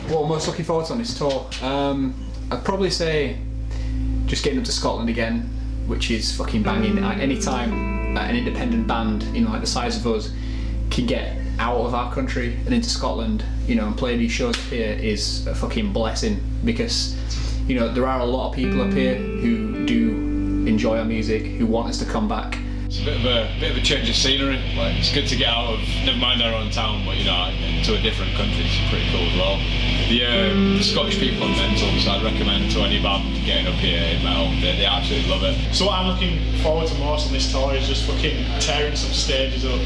What I'm most looking forward to on this tour? I'd probably say just getting up to Scotland again, which is fucking banging. Any time an independent band, you know, like the size of us, can get out of our country and into Scotland, you know, and play these shows up here is a fucking blessing, because, you know, there are a lot of people up here who do enjoy our music, who want us to come back. It's a bit of a change of scenery. Like, it's good to get out of, never mind our own town, but you know, into a different country. It's pretty cool as well. The Scottish people are mental, so I'd recommend to any band getting up here in metal. They absolutely love it. So what I'm looking forward to most on this tour is just fucking tearing some stages up,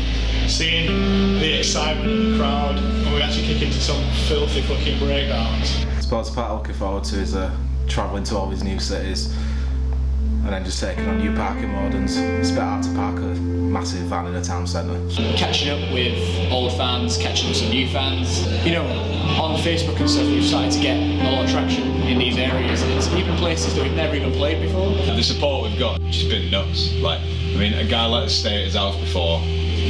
seeing the excitement in the crowd, and we actually kick into some filthy fucking breakdowns. I suppose the part I'm looking forward to is travelling to all these new cities, and then just taking on new parking moorings. It's a bit hard to park a massive van in a town centre. Catching up with old fans, catching up with some new fans. You know, on Facebook and stuff, we've started to get a lot of traction in these areas, and it's even places that we've never even played before. The support we've got has just been nuts. Like, I mean, a guy let us stay at his house before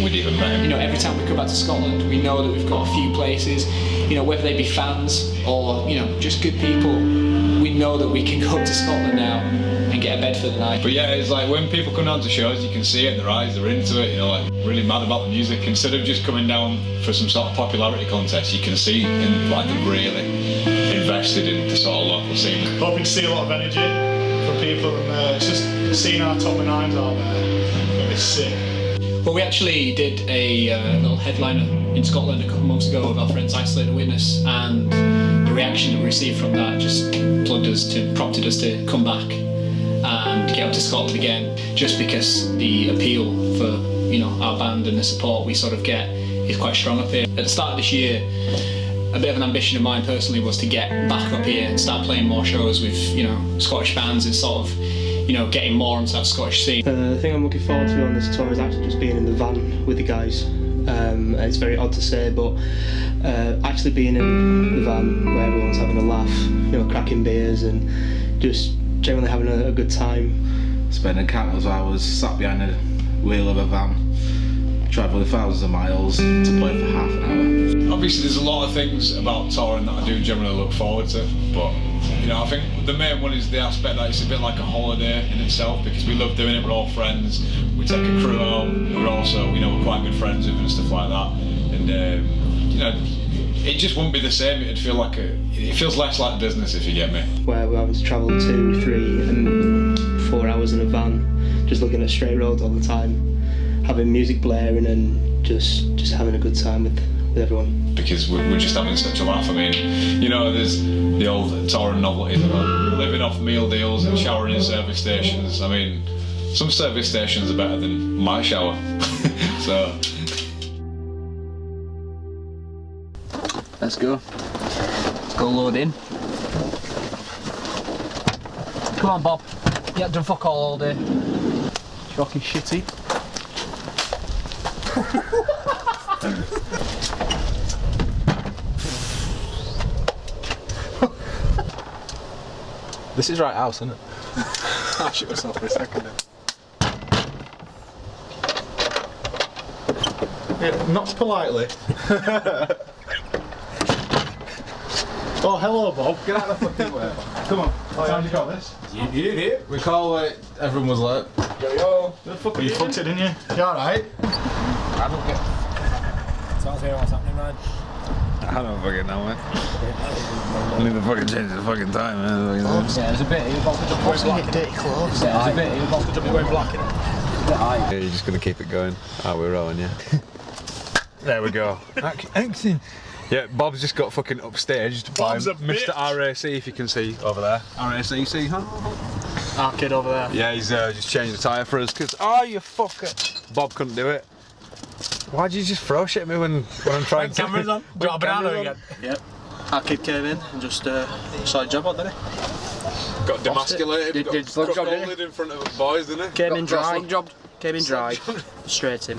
we'd even met him. You know, every time we come back to Scotland, we know that we've got a few places, you know, whether they be fans or, you know, just good people, we know that we can go up to Scotland now and get a bed for the night. But yeah, it's like when people come down to shows, you can see it in their eyes, they're into it, you know, like really mad about the music. Instead of just coming down for some sort of popularity contest, you can see in, like, they're really invested in the sort of local scene. Hoping to see a lot of energy from people, and it's just seeing our top nines out there. It's sick. Well, we actually did a little headliner in Scotland a couple of months ago with our friends Isolated Witness, and the reaction that we received from that just prompted us to come back and get up to Scotland again, just because the appeal for, you know, our band and the support we sort of get is quite strong up here. At the start of this year, a bit of an ambition of mine personally was to get back up here and start playing more shows with, you know, Scottish bands and sort of, you know, getting more onto that Scottish scene. The thing I'm looking forward to on this tour is actually just being in the van with the guys. It's very odd to say, but actually being in the van where everyone's having a laugh, you know, cracking beers and just generally having a good time. Spending countless hours sat behind the wheel of a van, travelling thousands of miles to play for half an hour. Obviously there's a lot of things about touring that I do generally look forward to, but you know, I think the main one is the aspect that it's a bit like a holiday in itself, because we love doing it, we're all friends, we take a crew home, we're also, you know, we're quite good friends with and stuff like that, and you know, it just wouldn't be the same. It'd feel like it feels less like business, if you get me. Where we're having to travel 2, 3 and 4 hours in a van, just looking at straight roads all the time, having music blaring and just having a good time with everyone. Because we're just having such a laugh. I mean, you know, there's the old touring novelties about living off meal deals and showering in service stations. I mean, some service stations are better than my shower. So Let's go. Let's go load in. Come on, Bob. You haven't done fuck all day. Fucking shitty. This is right house, isn't it? I shit myself for a second then. Yeah, not politely. Oh, hello, Bob. Get out of the fucking way. Come on. What time you got this? You idiot. We call it, everyone was late. Yo. The fuck you fucked it, didn't you? You alright? I don't get... So I was hearing what's happening, man. I don't fucking know, man. I need to fucking change the fucking time, man. Yeah, there's a bit. You've got to jump What's going to get dirty clothes? Yeah, there's a bit. You've got to jump Wearing black in it. Yeah, you're just gonna keep it going. Oh, we're rolling, yeah. There we go. Excellent. Yeah, Bob's just got fucking upstaged by Mr. RAC, if you can see over there. RAC, see, huh? Our kid over there. Yeah, he's just changed the tyre for us, because, oh, you fucker. Bob couldn't do it. Why'd you just throw shit at me when I'm trying to... Cameras on? Got a banana again? Yep. Our kid came in and just started job on, didn't he? Got demasculated, Did slug job, didn't he? in front of the boys, didn't he? Came in dry. Came in dry. Straight in.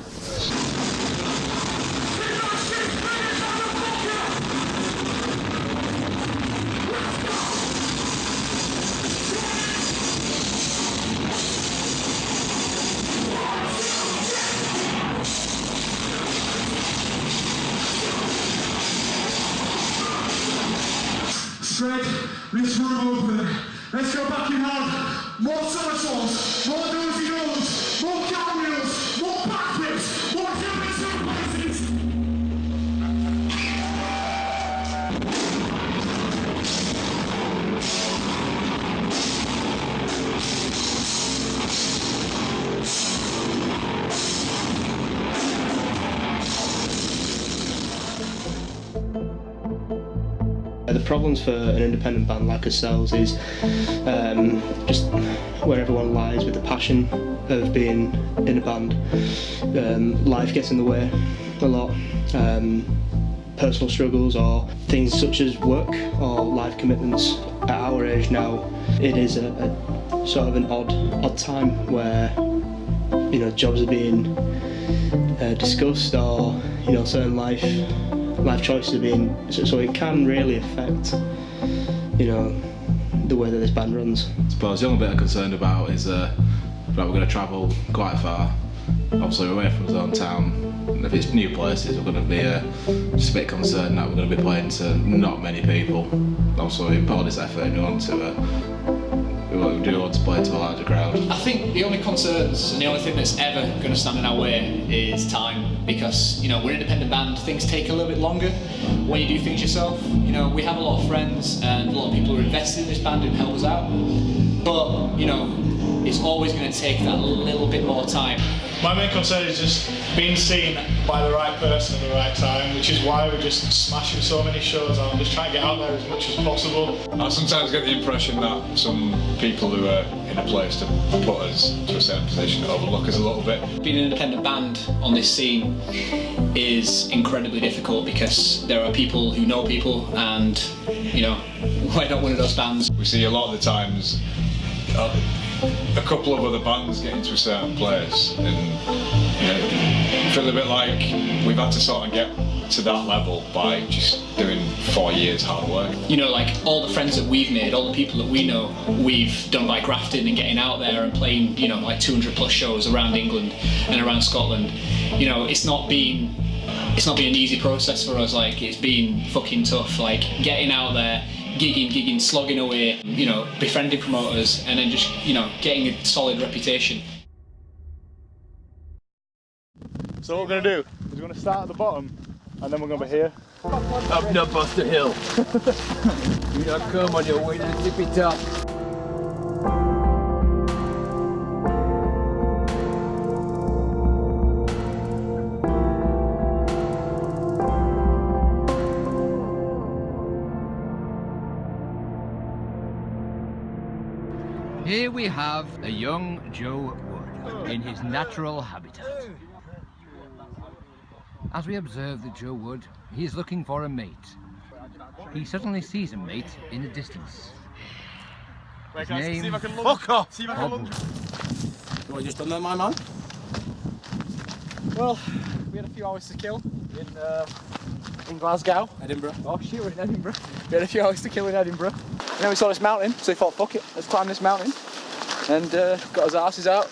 shred this room open. Let's go back in hard. More somersaults, more nosy nose, more cartwheels, more backflips, more jumping surprises. The problems for an independent band like ourselves is just where everyone lies with the passion of being in a band. Life gets in the way a lot. Personal struggles or things such as work or life commitments. At our age now, it is a sort of an odd time where jobs are being discussed or certain life choices are being, so it can really affect the way that this band runs. I suppose the only bit I'm concerned about is that we're going to travel quite far, obviously away from his own town. And if it's new places, we're going to be just a bit concerned that we're going to be playing to not many people. Also, we put all this effort and we do want to play to a larger crowd. I think the only concerns and the only thing that's ever going to stand in our way is time, because we're an independent band, things take a little bit longer when you do things yourself. We have a lot of friends and a lot of people who are invested in this band and help us out, but it's always going to take that little bit more time. My main concern is just being seen by the right person at the right time, which is why we're just smashing so many shows out and just trying to get out there as much as possible. I sometimes get the impression that some people who are in a place to put us to a certain position overlook us a little bit. Being an independent band on this scene is incredibly difficult because there are people who know people, and we're not one of those bands. We see a lot of the times a couple of other bands get into a certain place and feel a bit like we've had to sort of get to that level by just doing 4 years hard work. Like all the friends that we've made, all the people that we know, we've done by grafting and getting out there and playing, like 200 plus shows around England and around Scotland. It's not been an easy process for us. Like, it's been fucking tough. Like, getting out there, gigging, slogging away, befriending promoters, and then just, getting a solid reputation. So what we're going to do is we're going to start at the bottom and then we're going to be here. Up no Buster Hill. You not come on your way to the tippy top. Here we have a young Joe Wood in his natural habitat. As we observe the Joe Wood, he is looking for a mate. He suddenly sees a mate in the distance. His name, See if I can look. Fuck off! See if I can Bob look. Wood. What, you just done that, my man? Well, we had a few hours to kill in Glasgow. Edinburgh. Oh shit, we're in Edinburgh. We had a few hours to kill in Edinburgh. And then we saw this mountain, so we thought, fuck it, let's climb this mountain. And got our asses out,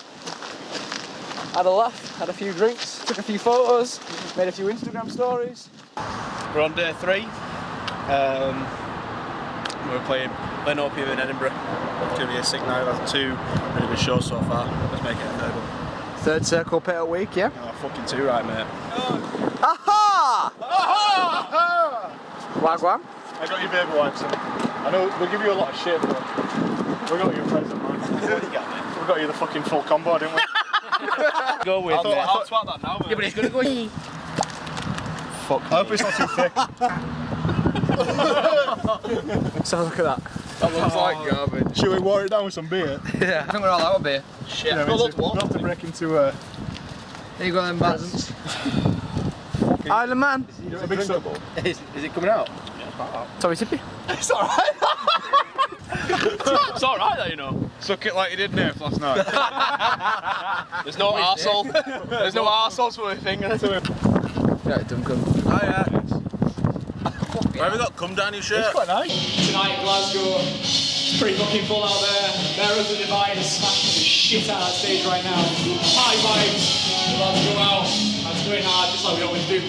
had a laugh, had a few drinks, took a few photos, made a few Instagram stories. We're on day 3. We're playing Flynn in Edinburgh. It's going to be a sick night. That's 2 really good shows so far. Let's make it a third one. Third circle pit a week, yeah? Oh, fucking 2 right, mate. Aha! Aha! Wagwan. I got your baby wipes. I know we'll give you a lot of shit, but we got you a present, man. What do you got, mate? We got you the fucking full combo, didn't we? Go with it. I'll swap that now, mate. Yeah, but it's gonna go. Fuck. I hope it's not too thick. So look at that. That looks like garbage. Should we water it down with some beer? Yeah. I think we're all out of beer. Shit. Yeah, we'll have to break into There you go then, presents. Island man. It's a big circle. Is it coming out? Sorry, Tippy. It's alright. It's alright though, you know. Suck it like you did Nath last night. There's no arsehole. There's no arseholes with a finger to him. Yeah, Duncan. Hiya. Why have you got cum down your shirt? It's quite nice. Tonight, Glasgow, it's pretty fucking full out there. Bearers of the Divine is smashing the shit out of that stage right now. High vibes. The lads go out. That's going hard, just like we always do.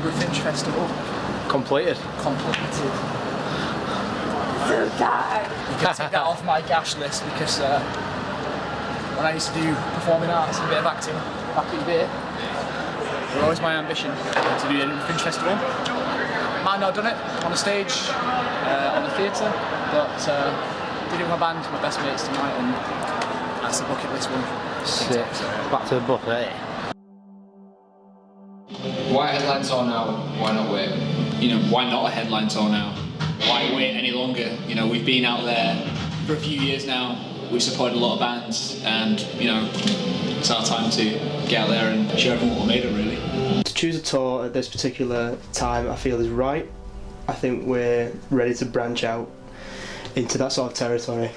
Edinburgh Fringe Festival. Completed. Completed. You can take that off my gash list because when I used to do performing arts and a bit of acting back in the day, it was always my ambition to do the Edinburgh Fringe Festival. Might not have done it on a stage, on the theatre, but did it with my band, my best mates tonight, and that's the bucket list one. Sick. Back to the buffet. Why headline tour now? Why not wait? You know, why not a headline tour now? Why wait any longer? You know, we've been out there for a few years now. We've supported a lot of bands, and you know, it's our time to get out there and show everyone what we're made of, really. To choose a tour at this particular time, I feel is right. I think we're ready to branch out into that sort of territory.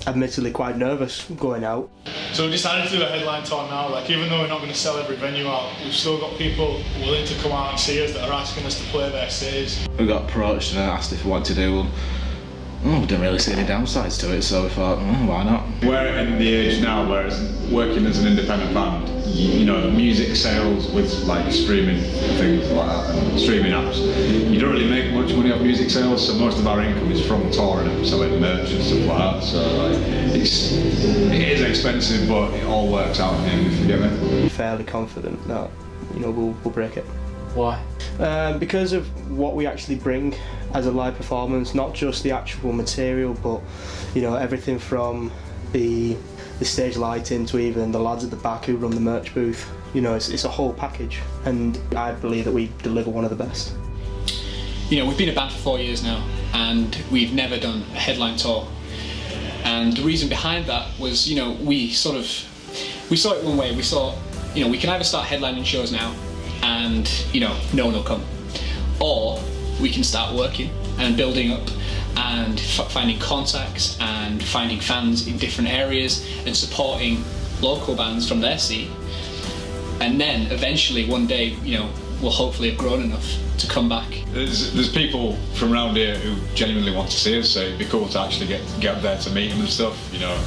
Admittedly quite nervous going out. So we decided to do a headline tour now. Like, even though we're not going to sell every venue out, we've still got people willing to come out and see us that are asking us to play their cities. We got approached and asked if we wanted to do one. We didn't really see any downsides to it, so we thought, why not? We're in the age now where it's working as an independent band, you know, music sales with like streaming things like that, and streaming apps. You don't really make much money off music sales, so most of our income is from touring and selling merch and stuff like that. So like, it is expensive, but it all works out in the end, if you get me. I'm fairly confident that, you know, we'll break it. Why? Because of what we actually bring as a live performance, not just the actual material, but you know, everything from the stage lighting to even the lads at the back who run the merch booth. You know, it's a whole package, and I believe that we deliver one of the best. You know, we've been a band for 4 years now, and we've never done a headline tour. And the reason behind that was, you know, we saw it one way. We thought, you know, we can either start headlining shows now, and you know, no one will come, or we can start working and building up and finding contacts and finding fans in different areas and supporting local bands from their scene, and then eventually one day, you know, we'll hopefully have grown enough to come back. There's people from around here who genuinely want to see us, so it'd be cool to actually get up there to meet them and stuff, you know,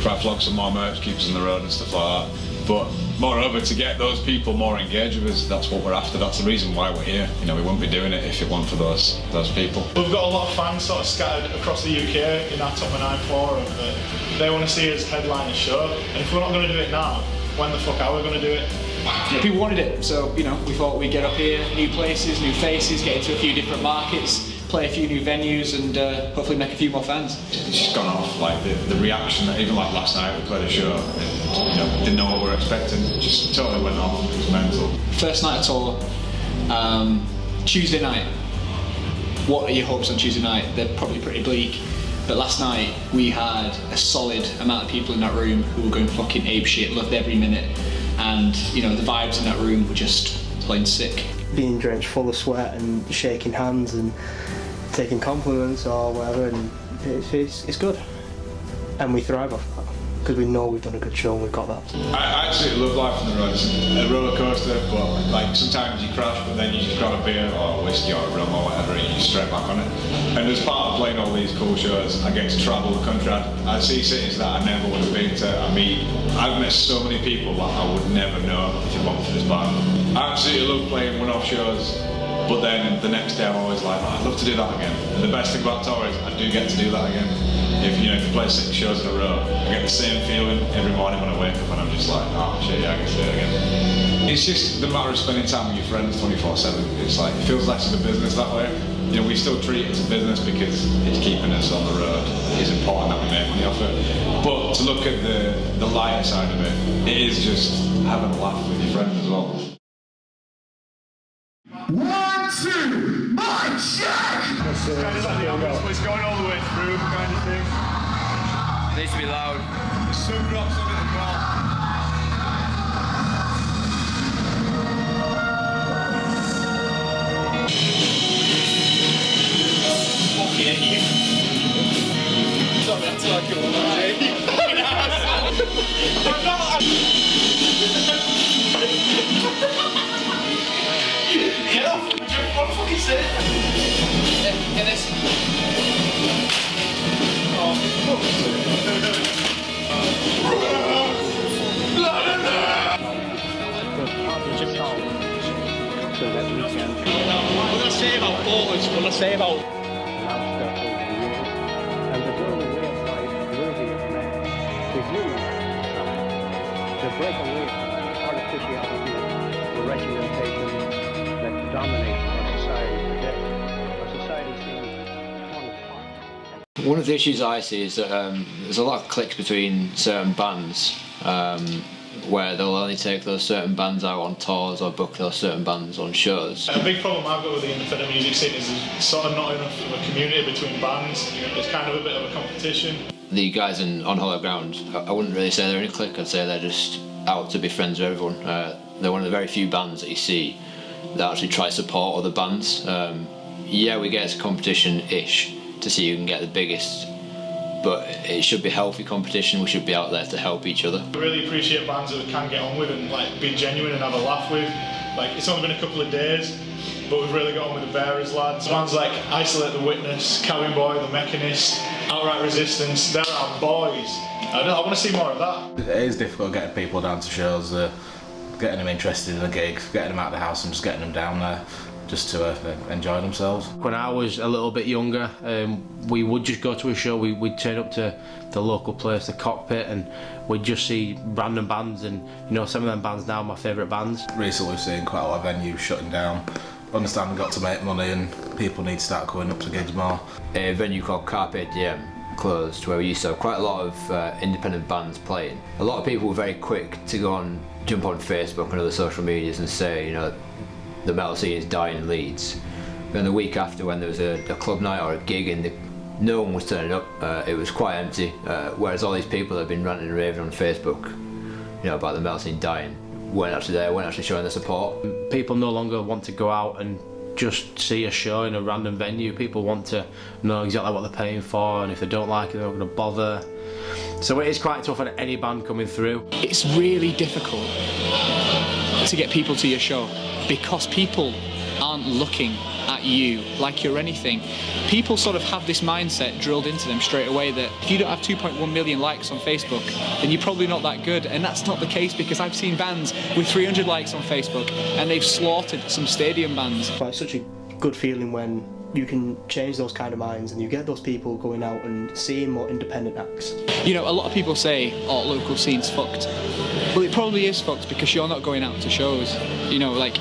try to flog some more merch, keep us on the road and stuff like that. But moreover, to get those people more engaged with us, that's what we're after. That's the reason why we're here. You know, we wouldn't be doing it if it weren't for those people. We've got a lot of fans sort of scattered across the UK in our Top of 9 forum that they want to see us headline a show. And if we're not going to do it now, when the fuck are we going to do it? Yeah, people wanted it, so you know, we thought we'd get up here, new places, new faces, get into a few different markets, play a few new venues, and hopefully make a few more fans. It's just gone off, like the reaction, even like last night we played a show and, you know, didn't know what we were expecting, it just totally went off, it was mental. First night of tour, Tuesday night. What are your hopes on Tuesday night? They're probably pretty bleak, but last night we had a solid amount of people in that room who were going fucking apeshit, loved every minute, and you know, the vibes in that room were just plain sick. Being drenched full of sweat and shaking hands and taking compliments or whatever, and it's good, and we thrive off that because we know we've done a good show and we've got that. I absolutely love life on the road. It's a roller coaster, but like sometimes you crash, but then you just grab a beer or a whiskey or a rum or whatever and you're straight back on it. And as part of playing all these cool shows, I get to travel the country. I see cities that I never would have been to. I've met so many people that I would never know if it weren't for this band. I absolutely love playing one-off shows, but then the next day I'm always like, I'd love to do that again. And the best thing about tour is I do get to do that again. If you play 6 shows in a row, I get the same feeling every morning when I wake up and I'm just like, oh shit, yeah, I can do it again. It's just the matter of spending time with your friends 24/7. It's like, it feels less of a business that way. You know, we still treat it as a business because it's keeping us on the road. It's important that we make money off it. But to look at the lighter side of it, it is just having a laugh with your friends as well. 1, 2, mic check! It's kind of like the ambulance, but it's going all the way through kind of thing. Needs to be loud. The sun drops on it as well. Fucking idiot. Sorry, that's like your fucking ass. I'm not. Get off! What the fuck is it? Get this. Oh, fuck. what I say about and the growing way of life worthy of man is human to break away from the artificiality, the regimentation that dominates our society today. Our society seems torn apart. One of the issues I see is that there's a lot of cliques between certain bands where they'll only take those certain bands out on tours or book those certain bands on shows. A big problem I've got with the independent music scene is there's sort of not enough of a community between bands. It's kind of a bit of a competition. The guys on Hollow Ground, I wouldn't really say they're in a clique, I'd say they're just out to be friends with everyone. They're one of the very few bands that you see that actually try to support other bands. Yeah, we get a competition-ish to see who can get the biggest, but it should be healthy competition. We should be out there to help each other. I really appreciate bands that we can get on with and like be genuine and have a laugh with. Like, it's only been a couple of days, but we've really got on with the Bearers lads. Bands like Isolate the Witness, Cowing Boy, The Mechanist, Outright Resistance, they're our boys. I want to see more of that. It is difficult getting people down to shows, getting them interested in a gig, getting them out of the house and just getting them down there just to enjoy themselves. When I was a little bit younger, we would just go to a show. We'd turn up to the local place, the Cockpit, and we'd just see random bands, and you know, some of them bands now are my favourite bands. Recently we've seen quite a lot of venues shutting down. Understand we've got to make money and people need to start going up to gigs more. A venue called Carpe Diem closed, where we used to have quite a lot of independent bands playing. A lot of people were very quick to jump on Facebook and other social medias and say, you know, the metal scene is dying in Leeds. Then the week after, when there was a club night or a gig and no one was turning up, it was quite empty. Whereas all these people that have been ranting and raving on Facebook, you know, about the metal scene dying, weren't actually there, weren't actually showing their support. People no longer want to go out and just see a show in a random venue. People want to know exactly what they're paying for, and if they don't like it, they're not going to bother. So it is quite tough on any band coming through. It's really difficult to get people to your show because people aren't looking at you like you're anything. People sort of have this mindset drilled into them straight away that if you don't have 2.1 million likes on Facebook, then you're probably not that good. And that's not the case, because I've seen bands with 300 likes on Facebook and they've slaughtered some stadium bands. It's such a good feeling when you can change those kind of minds and you get those people going out and seeing more independent acts. You know, a lot of people say, oh, local scene's fucked. Well, it probably is fucked because you're not going out to shows. You know, like,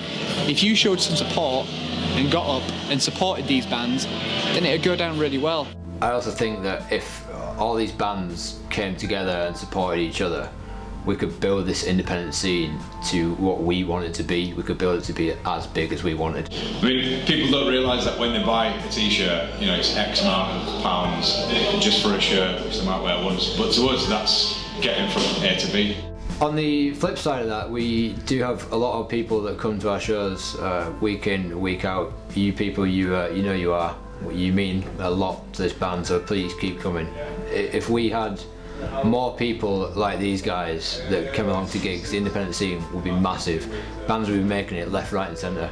if you showed some support and got up and supported these bands, then it'd go down really well. I also think that if all these bands came together and supported each other, we could build this independent scene to what we want it to be. We could build it to be as big as we wanted. I mean, people don't realise that when they buy a t-shirt, you know, it's X amount of pounds just for a shirt, which they might wear once. But to us, that's getting from A to B. On the flip side of that, we do have a lot of people that come to our shows week in, week out. You people, you know you are. You mean a lot to this band, so please keep coming. If we had more people like these guys that come along to gigs, the independent scene would be massive. Bands would be making it left, right and centre.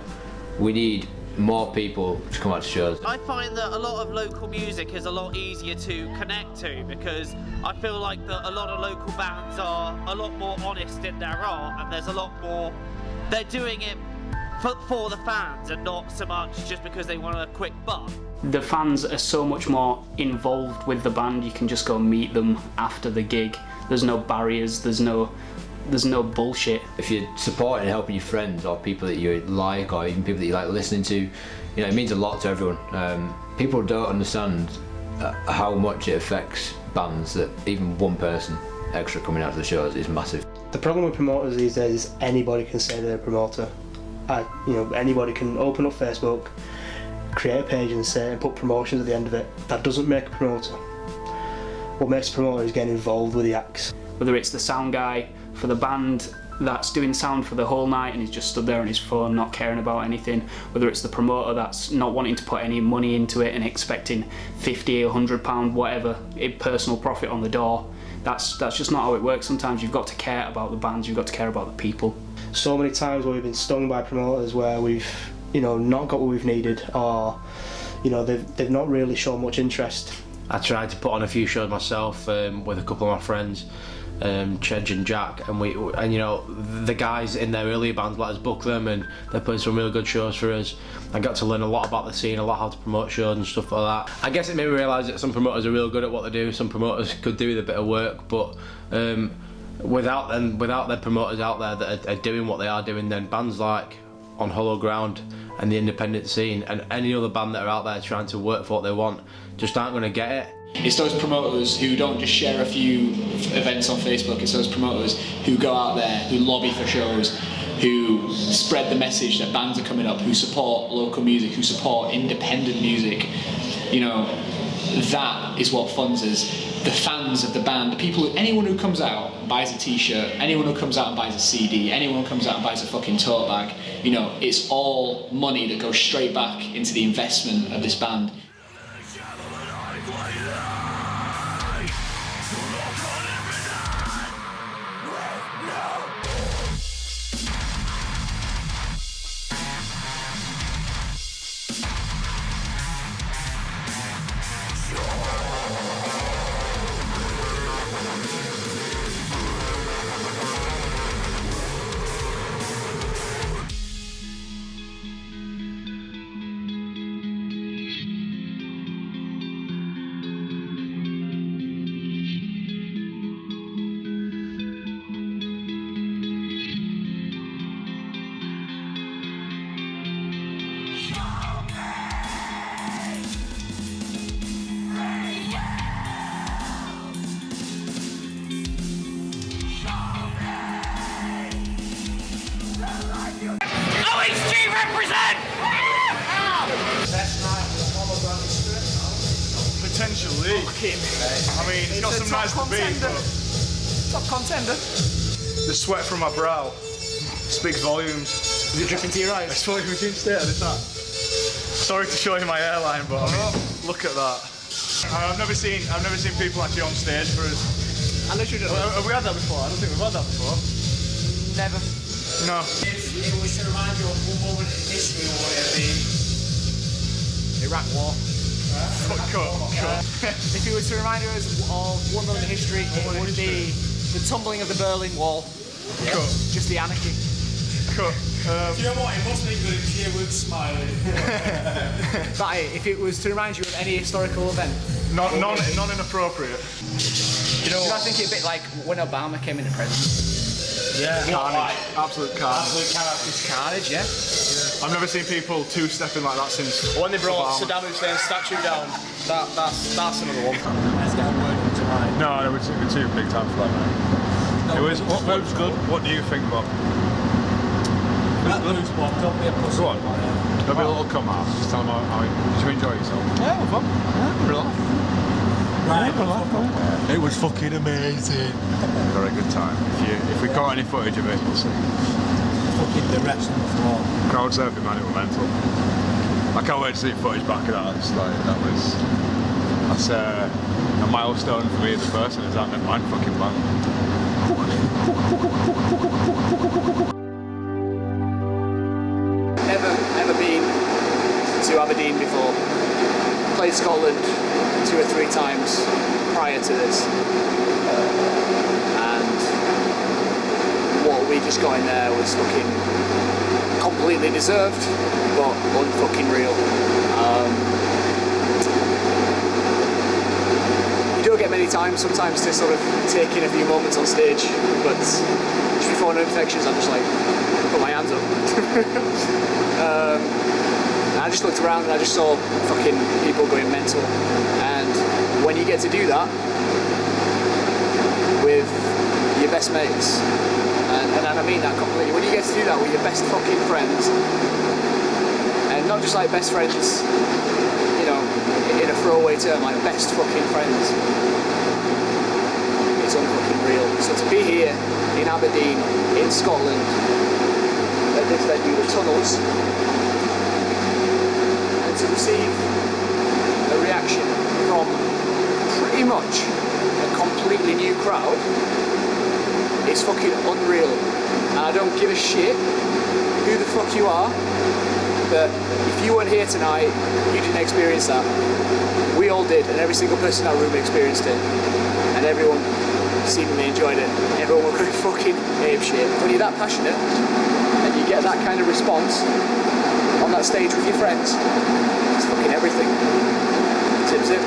We need more people to come out to shows. I find that a lot of local music is a lot easier to connect to, because I feel like that a lot of local bands are a lot more honest in their art, and there's a lot more, they're doing it for the fans and not so much just because they want a quick buck. The fans are so much more involved with the band. You can just go meet them after the gig. There's no barriers, there's no bullshit. If you're supporting and helping your friends or people that you like, or even people that you like listening to, you know, it means a lot to everyone. People don't understand how much it affects bands that even one person extra coming out to the shows is massive. The problem with promoters these days is anybody can say they're a promoter. Anybody can open up Facebook, create a page and put promotions at the end of it. That doesn't make a promoter. What makes a promoter is getting involved with the acts. Whether it's the sound guy for the band that's doing sound for the whole night and he's just stood there on his phone not caring about anything, whether it's the promoter that's not wanting to put any money into it and expecting £50 or £100 whatever personal profit on the door, that's just not how it works. Sometimes you've got to care about the bands, you've got to care about the people. So many times where we've been stung by promoters where we've not got what we've needed, or they've not really shown much interest. I tried to put on a few shows myself with a couple of my friends, Chedge and Jack, and you know, the guys in their earlier bands let us book them, and they put some really good shows for us. I got to learn a lot about the scene, a lot how to promote shows and stuff like that. I guess it made me realise that some promoters are real good at what they do, some promoters could do with a bit of work, but without their promoters out there that are doing what they are doing, then bands like On Hollow Ground and the independent scene and any other band that are out there trying to work for what they want just aren't going to get it. It's those promoters who don't just share a few events on Facebook, it's those promoters who go out there, who lobby for shows, who spread the message that bands are coming up, who support local music, who support independent music. You know, that is what funds us. The fans of the band, the people, anyone who comes out and buys a t-shirt, anyone who comes out and buys a CD, anyone who comes out and buys a fucking tote bag, you know, it's all money that goes straight back into the investment of this band. Potentially. I mean, it's got some nice to be, but... Top contender. The sweat from my brow speaks volumes. Is it dripping to your eyes? I saw you in state, is that? Sorry to show you my airline, but I mean, look at that. I've never seen people actually on stage for us. I literally don't know. Have we had that before? I don't think we've had that before. Never. No. If it was to remind you of one moment in history, what would it be? Iraq War. If it was to remind us of one moment in history, it would be the tumbling of the Berlin Wall. Cut. Just the anarchy. Cut. Do you know what? It must be good if you were smiling. Batty, if it was to remind you of any historical event. Non-inappropriate. You know, I think it's a bit like when Obama came into presidency. Yeah. Carnage. Absolute carnage. Absolute carnage. It's carnage, yeah. I've never seen people two-stepping like that since. When they brought Obama. Saddam Hussein's statue down, that's another one. Let's get a word in tonight. No, we're too big time for that, mate. It was good. What do you think, Bob? That loose one, don't be a pussy. Go on. There'll be a little come out. Just tell them how did you enjoy yourself? Yeah, it was fun. Yeah, relax. Right, it was fucking amazing. Very good time. If we caught any footage of it, we'll see. Fucking the rest on the floor. Crowd surfing, man, it was mental. I can't wait to see footage back of that. That's a milestone for me as a person. Is that never mind fucking band. Never been to Aberdeen before. Played Scotland 2 or 3 times prior to this, and what we just got in there was fucking completely deserved, but unfucking real. You don't get many times sometimes to sort of take in a few moments on stage, but just before No Infections I'm just like, put my hands up. And I just looked around and I just saw fucking people going mental, and when you get to do that with your best mates, and I mean that completely, when you get to do that with your best fucking friends, and not just like best friends, you know, in a throwaway term, like best fucking friends, it's unfucking real. So to be here in Aberdeen, in Scotland, at this venue, the Tunnels, and to receive a reaction from pretty much a completely new crowd is fucking unreal. And I don't give a shit who the fuck you are, but if you weren't here tonight, you didn't experience that. We all did, and every single person in that room experienced it. And everyone seemingly enjoyed it. Everyone were going fucking apeshit. When you're that passionate and you get that kind of response on that stage with your friends, it's fucking everything. Zip zip.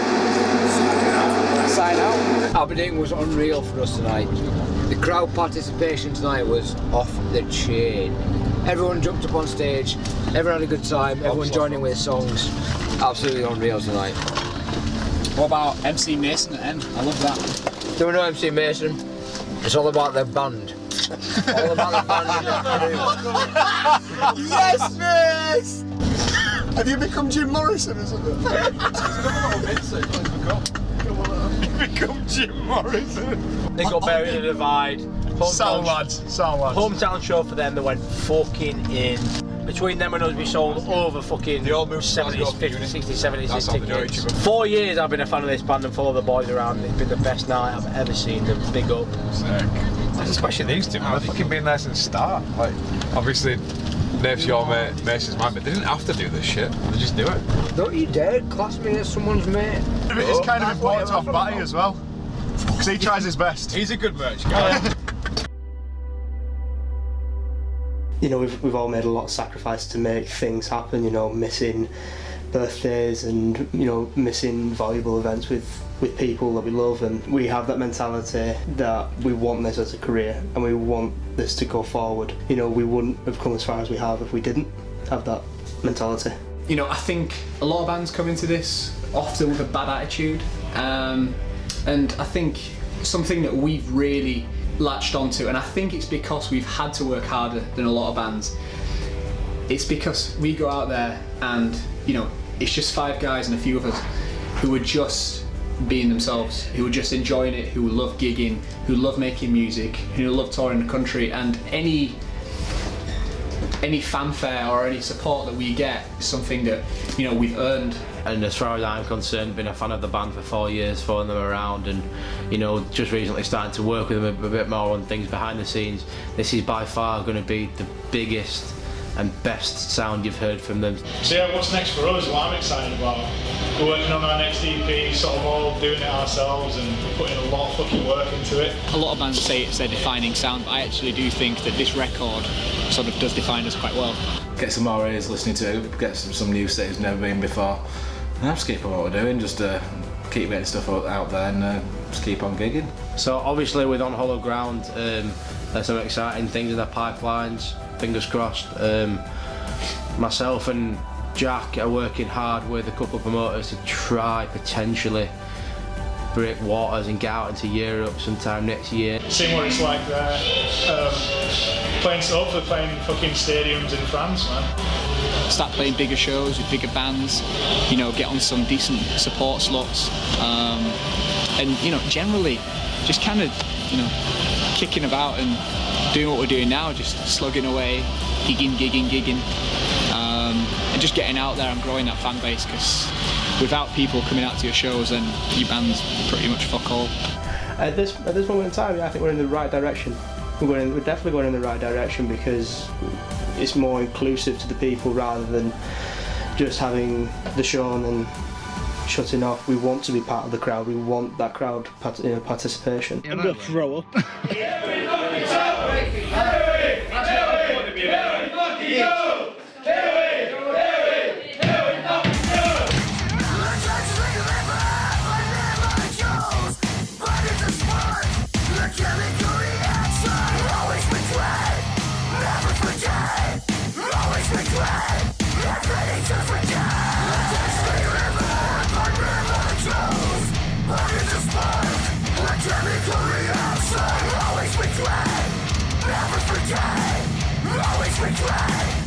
Sign out. Aberdeen was unreal for us tonight. The crowd participation tonight was off the chain. Everyone jumped up on stage, everyone had a good time, everyone joined in with songs. Absolutely unreal tonight. What about MC Mason at end? I love that. There were no MC Mason. It's all about the band. All about the band and the crew. Yes, miss! Have you become Jim Morrison or something? You become Jim Morrison. They got buried in a divide. Sound lads. Hometown show for them, they went fucking in. Between them and us, we sold over fucking 70s, 50s, 60s, 70s tickets. 4 years I've been a fan of this band and follow the boys around. It's been the best night I've ever seen them. Big up. Sick. Especially these two, man. They've fucking been there since start. Like, obviously, Nath's your mate, Mason's mine, but they didn't have to do this shit. They just do it. Don't you dare class me as someone's mate. It's kind of important to have Batty as well, because he tries his best. He's a good merch guy. You know, we've all made a lot of sacrifice to make things happen, you know, missing birthdays and, you know, missing valuable events with people that we love, and we have that mentality that we want this as a career and we want this to go forward. You know, we wouldn't have come as far as we have if we didn't have that mentality. You know, I think a lot of bands come into this often with a bad attitude, and I think something that we've really latched onto, and I think it's because we've had to work harder than a lot of bands, it's because we go out there and, you know, it's just 5 guys and a few of us who are just being themselves, who are just enjoying it, who love gigging, who love making music, who love touring the country, and any fanfare or any support that we get is something that, you know, we've earned. And as far as I'm concerned, been a fan of the band for 4 years, following them around, and, you know, just recently starting to work with them a bit more on things behind the scenes. This is by far going to be the biggest and best sound you've heard from them. So yeah, what's next for us? What I'm excited about. We're working on our next EP, sort of all doing it ourselves, and we're putting a lot of fucking work into it. A lot of bands say it's their defining sound, but I actually do think that this record sort of does define us quite well. Get some more ears listening to it, get some new stuff that's never been before. And just keep on what we're doing, just keep getting stuff out there and just keep on gigging. So obviously with On Hollow Ground, there's some exciting things in the pipelines, fingers crossed. Myself and Jack are working hard with a couple of promoters to try potentially break waters and get out into Europe sometime next year. Seeing what it's like there, hopefully playing fucking stadiums in France, man. Start playing bigger shows with bigger bands, you know, get on some decent support slots, and, you know, generally just kind of, you know, kicking about and doing what we're doing now, just slugging away, gigging, and just getting out there and growing that fan base, because without people coming out to your shows, then your band's pretty much fuck all. At this moment in time, yeah, I think we're in the right direction. We're definitely going in the right direction, because it's more inclusive to the people rather than just having the show and then shutting off. We want to be part of the crowd. We want that crowd participation. I'm gonna throw up. Always regret.